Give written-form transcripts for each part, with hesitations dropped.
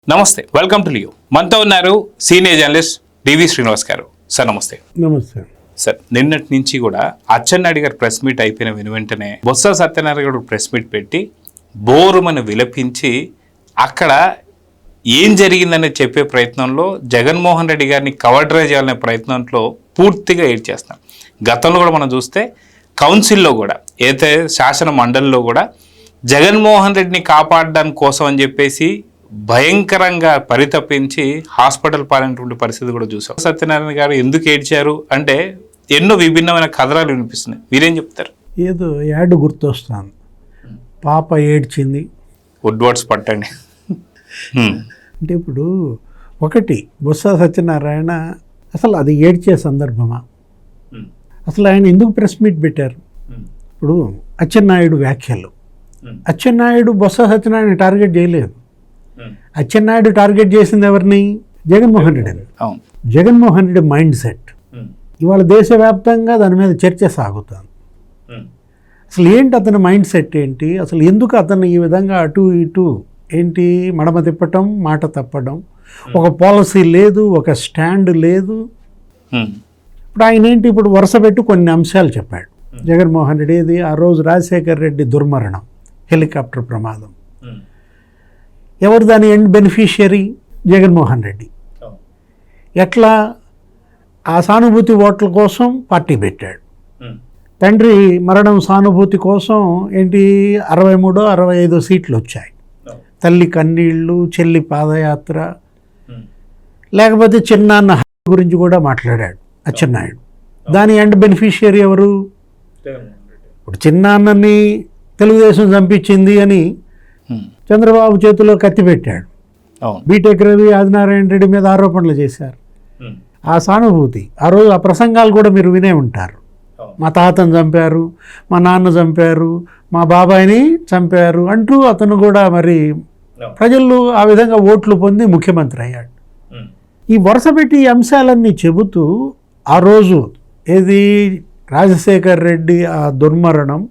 నమస్తే, welcome to Leo. మనతో ఉన్నారు సీనియర్ జర్నలిస్ట్ డివి శ్రీనివాస్ గారు. సార్ నమస్తే. నమస్తే సార్, నిన్నటి నుంచి కూడా అచ్చెన్నాయుడు గారు ప్రెస్ మీట్ అయిపోయిన వెంటనే బొత్స సత్యనారాయణ గారు ప్రెస్ మీట్ పెట్టి బోరుమని విలపించి అక్కడ ఏం జరిగిందని చెప్పే ప్రయత్నంలో జగన్మోహన్ రెడ్డి గారిని కవర్ డ్రైవ్ చేయాలనే ప్రయత్నంలో పూర్తిగా ఏడ్ చేస్తాం. గతంలో కూడా మనం చూస్తే కౌన్సిల్లో కూడా ఏదైతే శాసన మండలిలో కూడా జగన్మోహన్ రెడ్డిని కాపాడడానికి కోసం అని చెప్పేసి భయంకరంగా పరితపించి హాస్పిటల్ పాలైనటువంటి పరిస్థితి కూడా చూసాం. సత్యనారాయణ గారు ఎందుకు ఏడ్చారు అంటే ఎన్నో విభిన్నమైన కథనాలు వినిపిస్తున్నాయి. మీరేం చెప్తారు? ఏదో యాడ్ గుర్తొస్తాను, పాప ఏడ్చింది. వుడ్వర్డ్స్ పట్టండి. అంటే ఇప్పుడు ఒకటి, బొత్స సత్యనారాయణ అసలు అది ఏడ్చే సందర్భమా? అసలు ఆయన ఎందుకు ప్రెస్ మీట్ పెట్టారు? ఇప్పుడు అచ్చెన్నాయుడు వ్యాఖ్యలు, అచ్చెన్నాయుడు బొత్స సత్యనారాయణ టార్గెట్ చేయలేదు. అచ్చెన్నాయుడు టార్గెట్ చేసింది ఎవరిని? జగన్మోహన్ రెడ్డిని. జగన్మోహన్ రెడ్డి మైండ్ సెట్ ఇవాళ దేశవ్యాప్తంగా దాని మీద చర్చ సాగుతుంది. అసలు ఏంటి అతని మైండ్ సెట్ ఏంటి? అసలు ఎందుకు అతను ఈ విధంగా అటు ఇటు ఏంటి మడమ తిప్పటం, మాట తప్పడం, ఒక పాలసీ లేదు, ఒక స్టాండ్ లేదు. ఇప్పుడు ఆయన ఏంటి, ఇప్పుడు వరుస పెట్టి కొన్ని అంశాలు చెప్పాడు జగన్మోహన్ రెడ్డి. ఏది ఆ రోజు రాజశేఖర్ రెడ్డి దుర్మరణం, హెలికాప్టర్ ప్రమాదం, ఎవరు దాని ఎండ్ బెనిఫిషియరీ? జగన్మోహన్ రెడ్డి. ఎట్లా? ఆ సానుభూతి ఓట్ల కోసం పార్టీ పెట్టాడు. తండ్రి మరణం సానుభూతి కోసం ఏంటి 63-65 సీట్లు వచ్చాయి. తల్లి కన్నీళ్ళు, చెల్లి పాదయాత్ర, లేకపోతే చిన్నాన్న గురించి కూడా మాట్లాడాడు అచ్చెన్నాయుడు. దాని ఎండ్ బెనిఫిషియరీ ఎవరు? ఇప్పుడు చిన్నాన్నని తెలుగుదేశం చంపించింది అని చంద్రబాబు చేతిలో కత్తి పెట్టాడు. బీటెక్ రవి, ఆదినారాయణ రెడ్డి మీద ఆరోపణలు చేశారు. ఆ సానుభూతి, ఆ రోజు ఆ ప్రసంగాలు కూడా మీరు వినే ఉంటారు. మా తాతను చంపారు, మా నాన్న చంపారు, మా బాబాయిని చంపారు అంటూ అతను కూడా మరి ప్రజలు ఆ విధంగా ఓట్లు పొంది ముఖ్యమంత్రి అయ్యాడు. ఈ వరుస పెట్టి ఈ అంశాలన్నీ చెబుతూ ఆ రోజు ఏది రాజశేఖర్ రెడ్డి ఆ దుర్మరణం,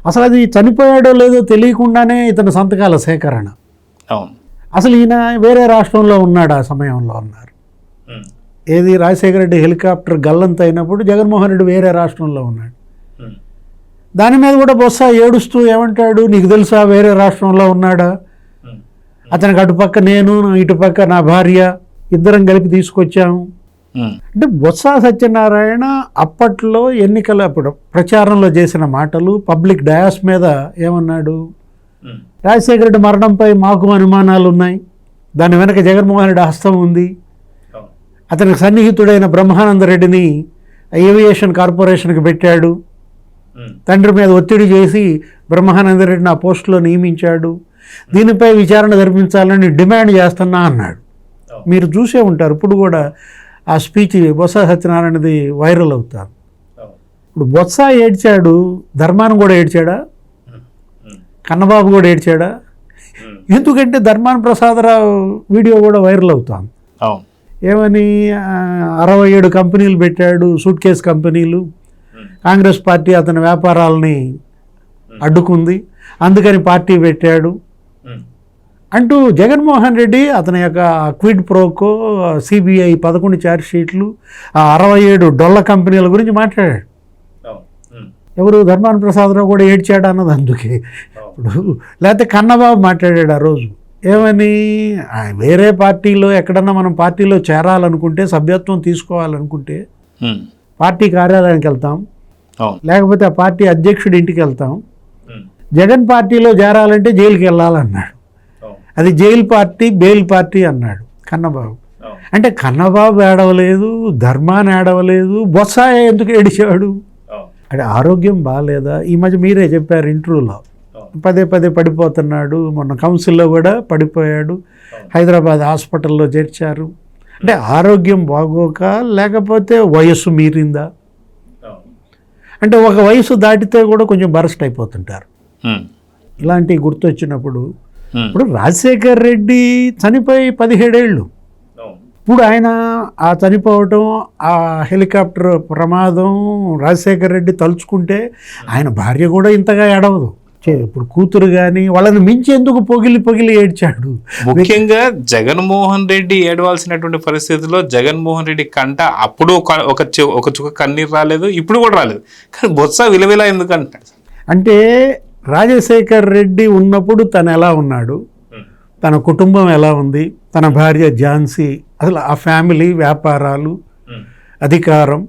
అసలు అది చనిపోయాడో లేదో తెలియకుండానే ఇతని సంతకాల సేకరణ. అసలు ఈయన వేరే రాష్ట్రంలో ఉన్నాడు ఆ సమయంలో అన్నారు. ఏది రాజశేఖర రెడ్డి హెలికాప్టర్ గల్లంత అయినప్పుడు జగన్మోహన్ రెడ్డి వేరే రాష్ట్రంలో ఉన్నాడు. దాని మీద కూడా బొత్స ఏడుస్తూ ఏమంటాడు, నీకు తెలుసా వేరే రాష్ట్రంలో ఉన్నాడా? అతనికి అటుపక్క నేను, ఇటుపక్క నా భార్య, ఇద్దరం కలిపి తీసుకొచ్చాము. అంటే బొత్స సత్యనారాయణ అప్పట్లో ఎన్నికల అప్పుడు ప్రచారంలో చేసిన మాటలు, పబ్లిక్ డయాస్ మీద ఏమన్నాడు? రాజశేఖర రెడ్డి మరణంపై మాకు అనుమానాలు ఉన్నాయి, దాని వెనక జగన్మోహన్ రెడ్డి హస్తం ఉంది. అతనికి సన్నిహితుడైన బ్రహ్మానంద రెడ్డిని ఏవియేషన్ కార్పొరేషన్కి పెట్టాడు. తండ్రి మీద ఒత్తిడి చేసి బ్రహ్మానంద రెడ్డిని ఆ పోస్టులో నియమించాడు. దీనిపై విచారణ జరిపించాలని డిమాండ్ చేస్తున్నా అన్నాడు. మీరు చూసే ఉంటారు, ఇప్పుడు కూడా ఆ స్పీచ్ బొత్స సత్యనారాయణది వైరల్ అవుతారు. ఇప్పుడు బొత్స ఏడ్చాడు, ధర్మానం కూడా ఏడ్చాడా? కన్నబాబు కూడా ఏడ్చాడా? ఎందుకంటే ధర్మాన ప్రసాదరావు వీడియో కూడా వైరల్ అవుతాం. ఏమని 67 కంపెనీలు పెట్టాడు, సూట్ కేస్ కంపెనీలు. కాంగ్రెస్ పార్టీ అతని వ్యాపారాలని అడ్డుకుంది, అందుకని పార్టీ పెట్టాడు అంటూ జగన్మోహన్ రెడ్డి అతని యొక్క క్విడ్ ప్రోకో, సిబిఐ 11 ఛార్జ్షీట్లు, 67 డొల్ల కంపెనీల గురించి మాట్లాడాడు. ఎవరు? ధర్మాన ప్రసాదరావు కూడా ఏడ్చాడు అన్నది అందుకే. ఇప్పుడు లేకపోతే కన్నబాబు మాట్లాడాడు ఆ రోజు ఏమని, వేరే పార్టీలో ఎక్కడన్నా మనం పార్టీలో చేరాలనుకుంటే, సభ్యత్వం తీసుకోవాలనుకుంటే పార్టీ కార్యాలయానికి వెళ్తాం, లేకపోతే ఆ పార్టీ అధ్యక్షుడి ఇంటికి వెళ్తాం. జగన్ పార్టీలో చేరాలంటే జైలుకి వెళ్ళాలన్నాడు. అది జైలు పార్టీ, బెయిల్ పార్టీ అన్నాడు కన్నబాబు. అంటే కన్నబాబు ఏడవలేదు, ధర్మాన్ని ఏడవలేదు, బొత్స ఎందుకు ఏడిచాడు? అంటే ఆరోగ్యం బాగాలేదా? ఈ మధ్య మీరే చెప్పారు ఇంటర్వ్యూలో, పదే పడిపోతున్నాడు. మొన్న కౌన్సిల్లో కూడా పడిపోయాడు, హైదరాబాద్ హాస్పిటల్లో చేర్చారు. అంటే ఆరోగ్యం బాగోక, లేకపోతే వయస్సు మీరిందా? అంటే ఒక వయసు దాటితే కూడా కొంచెం బరస్ట్ అయిపోతుంటారు. ఇలాంటివి గుర్తొచ్చినప్పుడు, ఇప్పుడు రాజశేఖర్ రెడ్డి చనిపోయి 17 ఏళ్ళు, ఇప్పుడు ఆయన ఆ చనిపోవటం, ఆ హెలికాప్టర్ ప్రమాదం, రాజశేఖర్ రెడ్డి తలుచుకుంటే ఆయన భార్య కూడా ఇంతగా ఏడవదు. ఇప్పుడు కూతురు కానీ వాళ్ళని మించి ఎందుకు పొగిలి ఏడ్చాడు. ముఖ్యంగా జగన్మోహన్ రెడ్డి ఏడవాల్సినటువంటి పరిస్థితుల్లో జగన్మోహన్ రెడ్డి కంట అప్పుడు ఒక చుక్క కన్నీరు రాలేదు, ఇప్పుడు కూడా రాలేదు, కానీ బొత్స విలవిలా ఎందుకంటాడు అంటే రాజశేఖర్ రెడ్డి ఉన్నప్పుడు తను ఎలా ఉన్నాడు, తన కుటుంబం ఎలా ఉంది, తన భార్య ఝాన్సీ, అసలు ఆ ఫ్యామిలీ, వ్యాపారాలు, అధికారం.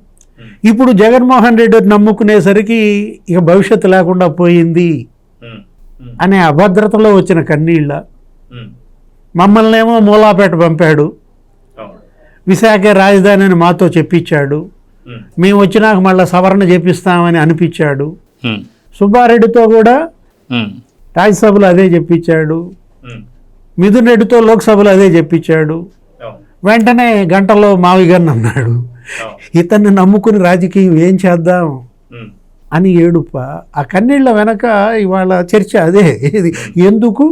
ఇప్పుడు జగన్మోహన్ రెడ్డి నమ్ముకునేసరికి ఇక భవిష్యత్తు లేకుండా పోయింది అనే అభద్రతలో వచ్చిన కన్నీళ్ళ. మమ్మల్ని ఏమో మూలాపేట పంపాడు, విశాఖ రాజధానిని మాతో చెప్పించాడు, మేము వచ్చినాక మళ్ళీ సవరణ చేపిస్తామని అనిపించాడు. సుబ్బారెడ్డితో కూడా రాజ్యసభలో అదే చెప్పించాడు, మిథున్ రెడ్డితో లోక్సభలో అదే చెప్పించాడు. వెంటనే గంటలో మావిగన్ అన్నాడు. ఇతన్ని నమ్ముకుని రాజకీయం ఏం చేద్దాం అని ఏడుప. ఆ కన్నీళ్ళ వెనక ఇవాళ చర్చ అదే. ఎందుకు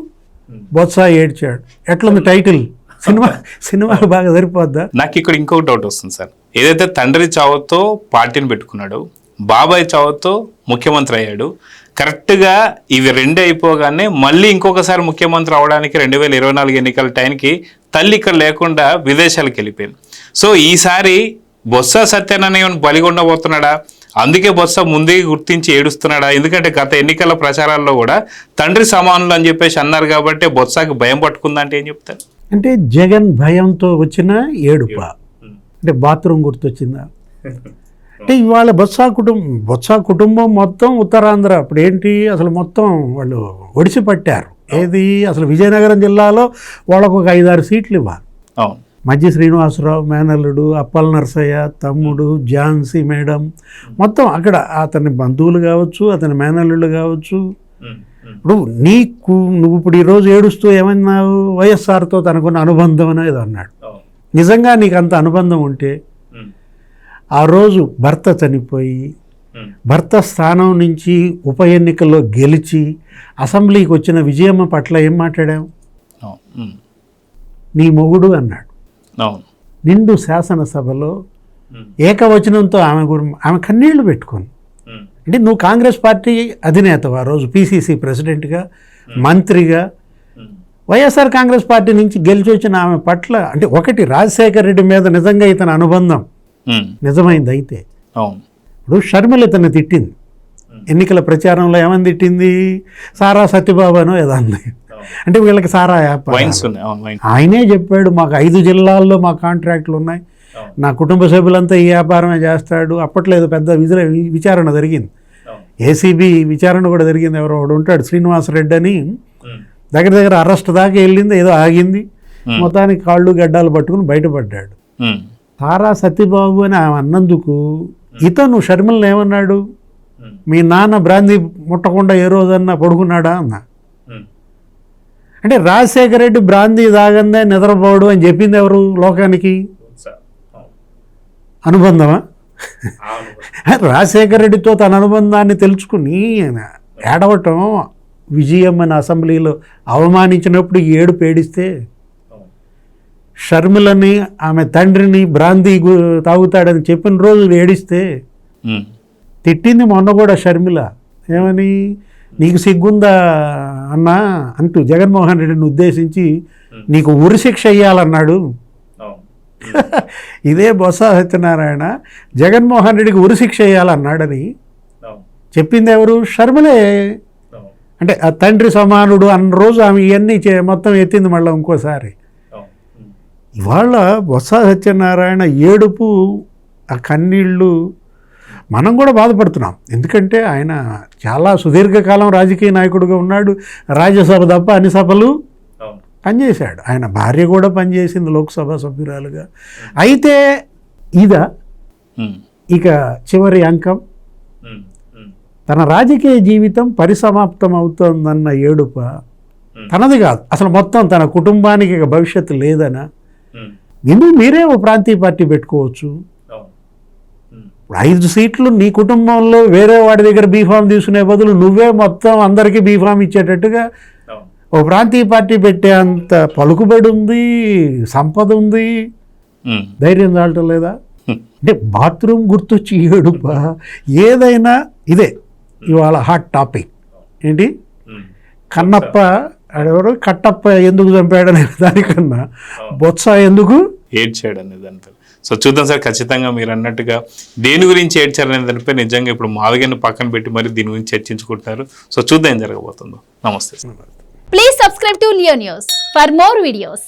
బొత్స ఏడ్చాడు. ఎట్లుంది టైటిల్? సినిమాకు బాగా సరిపోద్దా? నాకు ఇక్కడ ఇంకొక డౌట్ వస్తుంది సార్. ఏదైతే తండ్రి చావుతో పార్టీని పెట్టుకున్నాడు, బాబాయ్ చావుతో ముఖ్యమంత్రి అయ్యాడు, కరెక్ట్గా ఇవి రెండే అయిపోగానే మళ్ళీ ఇంకొకసారి ముఖ్యమంత్రి అవడానికి 2024 ఎన్నికల టైంకి తల్లి ఇక్కడ లేకుండా విదేశాలకు వెళ్ళిపోయింది. సో ఈసారి బొత్స సత్యనారాయణ బలిగొండబోతున్నాడా? అందుకే బొత్స ముందే గుర్తించి ఏడుస్తున్నాడా? ఎందుకంటే గత ఎన్నికల ప్రచారాల్లో కూడా తండ్రి సమానులు అని చెప్పేసి అన్నారు కాబట్టి బొత్సకి భయం పట్టుకుందంటే ఏం చెప్తారు? అంటే జగన్ భయంతో వచ్చిన ఏడుప. అంటే బాత్రూమ్ గుర్తొచ్చిందా? అంటే ఇవాళ బొత్స కుటుంబం మొత్తం ఉత్తరాంధ్ర. ఇప్పుడు ఏంటి అసలు మొత్తం వాళ్ళు ఒడిసి పట్టారు. ఏది అసలు విజయనగరం జిల్లాలో వాళ్ళకు ఒక 5-6 సీట్లు ఇవ్వాలి. మధ్య శ్రీనివాసరావు మేనల్లుడు, అప్పల్ నరసయ్య తమ్ముడు, ఝాన్సీ మేడం, మొత్తం అక్కడ అతని బంధువులు కావచ్చు, అతని మేనల్లుళ్ళు కావచ్చు. ఇప్పుడు నువ్వు ఇప్పుడు ఈరోజు ఏడుస్తూ ఏమన్నావు? వైఎస్ఆర్తో తనకున్న అనుబంధం అనేది అన్నాడు. నిజంగా నీకు అంత అనుబంధం ఉంటే ఆ రోజు భర్త చనిపోయి భర్త స్థానం నుంచి ఉప ఎన్నికల్లో గెలిచి అసెంబ్లీకి వచ్చిన విజయమ్మ పట్ల ఏం మాట్లాడావు? నీ మొగుడు అన్నాడు. నిండు శాసనసభలో ఏకవచనంతో ఆమె కన్నీళ్లు పెట్టుకుంది. అంటే నువ్వు కాంగ్రెస్ పార్టీ అధినేతవు, ఆ రోజు పిసిసి ప్రెసిడెంట్గా, మంత్రిగా, వైఎస్ఆర్ కాంగ్రెస్ పార్టీ నుంచి గెలిచి వచ్చిన ఆమె పట్ల అంటే ఒకటి రాజశేఖర్ రెడ్డి మీద నిజంగా ఇతని అనుబంధం నిజమైంది అయితే, ఇప్పుడు షర్మిల ఇతన్ని తిట్టింది ఎన్నికల ప్రచారంలో. ఏమని తిట్టింది? సారా సత్యబాబు అనో ఏదో అంది. అంటే వీళ్ళకి సారా ఆయనే చెప్పాడు, మాకు 5 జిల్లాల్లో మా కాంట్రాక్టులు ఉన్నాయి, నా కుటుంబ సభ్యులంతా ఈ వ్యాపారమే చేస్తాడు. అప్పట్లో ఏదో పెద్ద విచారణ జరిగింది, ఏసీబీ విచారణ కూడా జరిగింది. ఎవరో ఒకడు ఉంటాడు శ్రీనివాసరెడ్డి అని, దగ్గర అరెస్ట్ దాకా వెళ్ళింది, ఏదో ఆగింది, మొత్తానికి కాళ్ళు గడ్డాలు పట్టుకుని బయటపడ్డాడు. సారా సత్యబాబు అని ఆమె అన్నందుకు ఇతను షర్మిలను ఏమన్నాడు? మీ నాన్న బ్రాందీ ముట్టకుండా ఏ రోజన్నా పడుకున్నాడా అన్నా. అంటే రాజశేఖర రెడ్డి బ్రాందీ తాగందే నిద్రపోడు అని చెప్పింది ఎవరు లోకానికి? అనుబంధమా? రాజశేఖర రెడ్డితో తన అనుబంధాన్ని తెలుసుకుని ఏడవటం, విజయమ్మని అసెంబ్లీలో అవమానించినప్పుడు ఏడుపు ఏడిస్తే, షర్మిలని ఆమె తండ్రిని బ్రాందీ తాగుతాడని చెప్పిన రోజు ఏడిస్తే, తిట్టింది మొన్న కూడా షర్మిల ఏమని, నీకు సిగ్గుందా అన్నా అంటూ జగన్మోహన్ రెడ్డిని ఉద్దేశించి నీకు ఉరిశిక్ష అయ్యాలన్నాడు. ఇదే బొత్స సత్యనారాయణ జగన్మోహన్ రెడ్డికి ఉరిశిక్ష వేయాలన్నాడని చెప్పింది ఎవరు? షర్మిలే. అంటే ఆ తండ్రి సమానుడు అన్న రోజు ఆమె ఇవన్నీ మొత్తం ఎత్తింది మళ్ళీ ఇంకోసారి. ఇవాళ బొత్స సత్యనారాయణ ఏడుపు, ఆ కన్నీళ్ళు మనం కూడా బాధపడుతున్నాం. ఎందుకంటే ఆయన చాలా సుదీర్ఘకాలం రాజకీయ నాయకుడిగా ఉన్నాడు. రాజ్యసభ తప్ప అన్ని సభలు పనిచేశాడు. ఆయన భార్య కూడా పనిచేసింది లోక్సభ సభ్యురాలుగా. అయితే ఇక చివరి అంకం, తన రాజకీయ జీవితం పరిసమాప్తం అవుతోందన్న ఏడుప తనది కాదు, అసలు మొత్తం తన కుటుంబానికి ఇక భవిష్యత్తు లేదనా. మీరే ఓ ప్రాంతీయ పార్టీ పెట్టుకోవచ్చు. 5 సీట్లు నీ కుటుంబంలో వేరే వాడి దగ్గర బీఫామ్ తీసుకునే బదులు నువ్వే మొత్తం అందరికీ బీఫామ్ ఇచ్చేటట్టుగా ఓ ప్రాంతీయ పార్టీ పెట్టే అంత పలుకుబడి ఉంది, సంపద ఉంది, ధైర్యం చాలటం లేదా? అంటే బాత్రూమ్ గుర్తొచ్చి ఏడుప. ఏదైనా ఇదే ఇవాళ హాట్ టాపిక్ ఏంటి? కన్నప్ప ఆడెవరు కట్టప్ప ఎందుకు చంపాడనే దానికన్నా బొత్స ఎందుకు ఏడ్చాడు అనే దానిపై సో చూద్దాం సార్. ఖచ్చితంగా మీరు అన్నట్టుగా దేని గురించి ఏడ్చారనే దానిపై నిజంగా ఇప్పుడు మాదిగని పక్కన పెట్టి మరి దీని గురించి చర్చించుకుంటున్నారు. సో చూద్దాం ఏం జరగబోతుందో. నమస్తే sir. Please subscribe to Leo News for more videos.